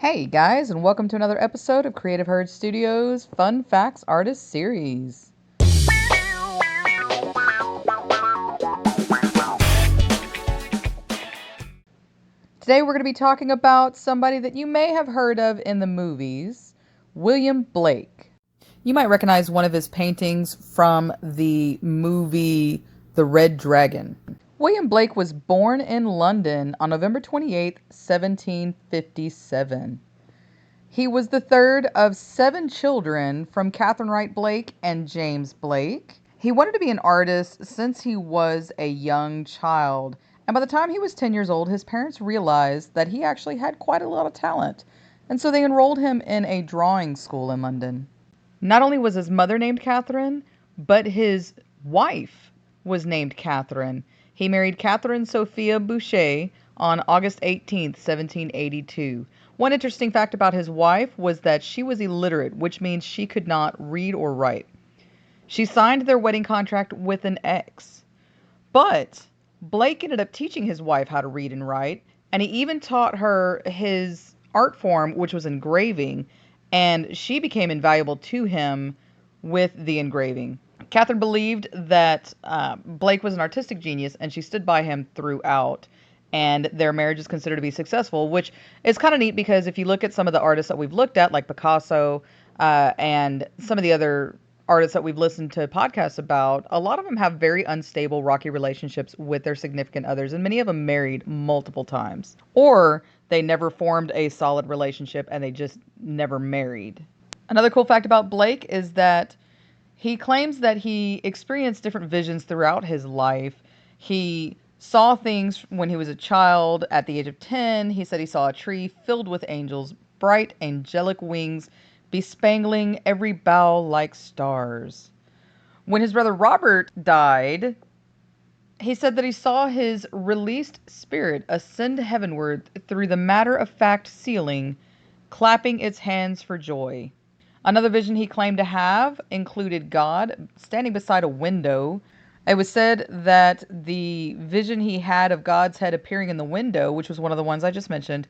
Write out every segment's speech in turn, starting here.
Hey guys, and welcome to another episode of Creative Herd Studios Fun Facts Artist Series. Today we're going to be talking about somebody that you may have heard of in the movies, William Blake. You might recognize one of his paintings from the movie The Red Dragon. William Blake was born in London on November 28, 1757. He was the third of 7 children from Catherine Wright Blake and James Blake. He wanted to be an artist since he was a young child, and by the time he was 10 years old, his parents realized that he actually had quite a lot of talent, and so they enrolled him in a drawing school in London. Not only was his mother named Catherine, but his wife was named Catherine. He married Catherine Sophia Boucher on August 18th, 1782. One interesting fact about his wife was that she was illiterate, which means she could not read or write. She signed their wedding contract with an X. But Blake ended up teaching his wife how to read and write, and he even taught her his art form, which was engraving, and she became invaluable to him with the engraving. Catherine believed that Blake was an artistic genius, and she stood by him throughout. And their marriage is considered to be successful, which is kind of neat because if you look at some of the artists that we've looked at, like Picasso and some of the other artists that we've listened to podcasts about, a lot of them have very unstable, rocky relationships with their significant others, and many of them married multiple times. Or they never formed a solid relationship and they just never married. Another cool fact about Blake is that he claims that he experienced different visions throughout his life. He saw things when he was a child. At the age of 10, he said he saw a tree filled with angels, bright angelic wings, bespangling every bough like stars. When his brother Robert died, he said that he saw his released spirit ascend heavenward through the matter-of-fact ceiling, clapping its hands for joy. Another vision he claimed to have included God standing beside a window. It was said that the vision he had of God's head appearing in the window, which was one of the ones I just mentioned,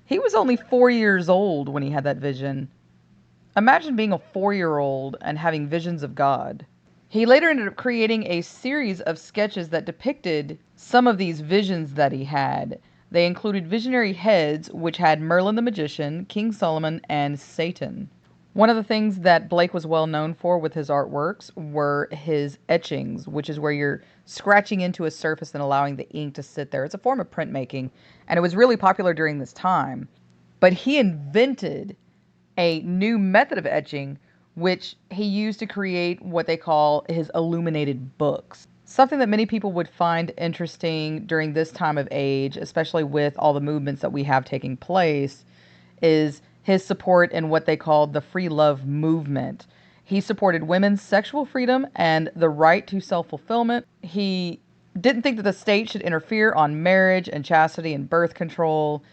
he was only 4 years old when he had that vision. Imagine being a 4-year-old and having visions of God. He later ended up creating a series of sketches that depicted some of these visions that he had. They included visionary heads, which had Merlin the magician, King Solomon, and Satan. One of the things that Blake was well known for with his artworks were his etchings, which is where you're scratching into a surface and allowing the ink to sit there. It's a form of printmaking, and it was really popular during this time. But he invented a new method of etching, which he used to create what they call his illuminated books. Something that many people would find interesting during this time of age, especially with all the movements that we have taking place, is his support in what they called the free love movement. He supported women's sexual freedom and the right to self-fulfillment. He didn't think that the state should interfere on marriage and chastity and birth control.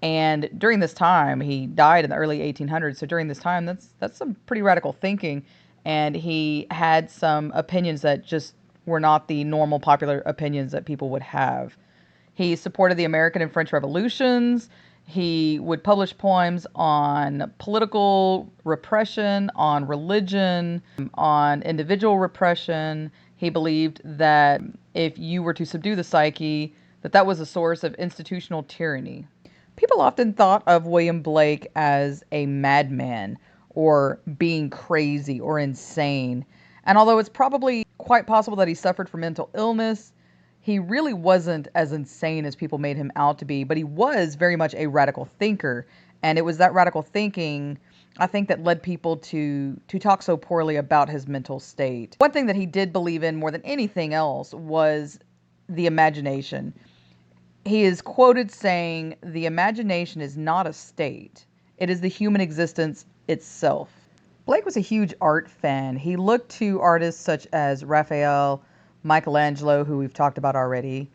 And during this time, he died in the early 1800s. So during this time, that's some pretty radical thinking. And he had some opinions that just were not the normal popular opinions that people would have. He supported the American and French revolutions. He would publish poems on political repression, on religion, on individual repression. He believed that if you were to subdue the psyche, that was a source of institutional tyranny. People often thought of William Blake as a madman or being crazy or insane. And although it's probably quite possible that he suffered from mental illness, he really wasn't as insane as people made him out to be, but he was very much a radical thinker. And it was that radical thinking, I think, that led people to talk so poorly about his mental state. One thing that he did believe in more than anything else was the imagination. He is quoted saying, "The imagination is not a state. It is the human existence itself." Blake was a huge art fan. He looked to artists such as Raphael, Michelangelo, who we've talked about already,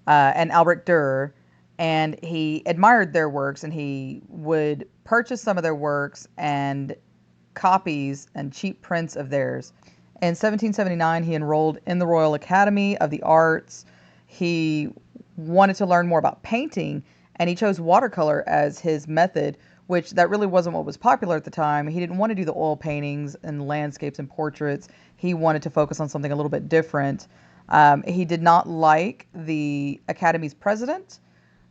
and Albrecht Dürer, and he admired their works, and he would purchase some of their works and copies and cheap prints of theirs. In 1779, he enrolled in the Royal Academy of the Arts. He wanted to learn more about painting, and he chose watercolor as his method, which that really wasn't what was popular at the time. He didn't want to do the oil paintings and landscapes and portraits. He wanted to focus on something a little bit different. He did not like the Academy's president,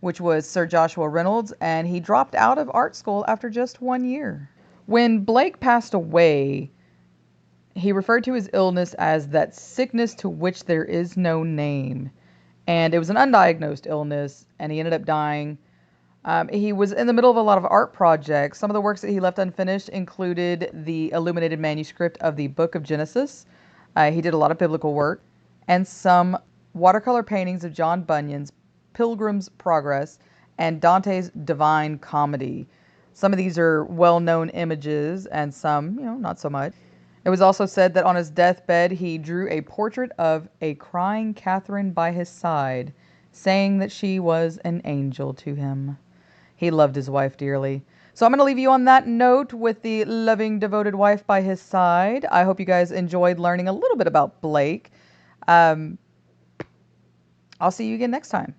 which was Sir Joshua Reynolds, and he dropped out of art school after just 1 year. When Blake passed away, he referred to his illness as that sickness to which there is no name. And it was an undiagnosed illness, and he ended up dying. He was in the middle of a lot of art projects. Some of the works that he left unfinished included the illuminated manuscript of the Book of Genesis. He did a lot of biblical work, and some watercolor paintings of John Bunyan's Pilgrim's Progress and Dante's Divine Comedy. Some of these are well-known images, and some, not so much. It was also said that on his deathbed, he drew a portrait of a crying Catherine by his side, saying that she was an angel to him. He loved his wife dearly. So I'm going to leave you on that note with the loving, devoted wife by his side. I hope you guys enjoyed learning a little bit about Blake. I'll see you again next time.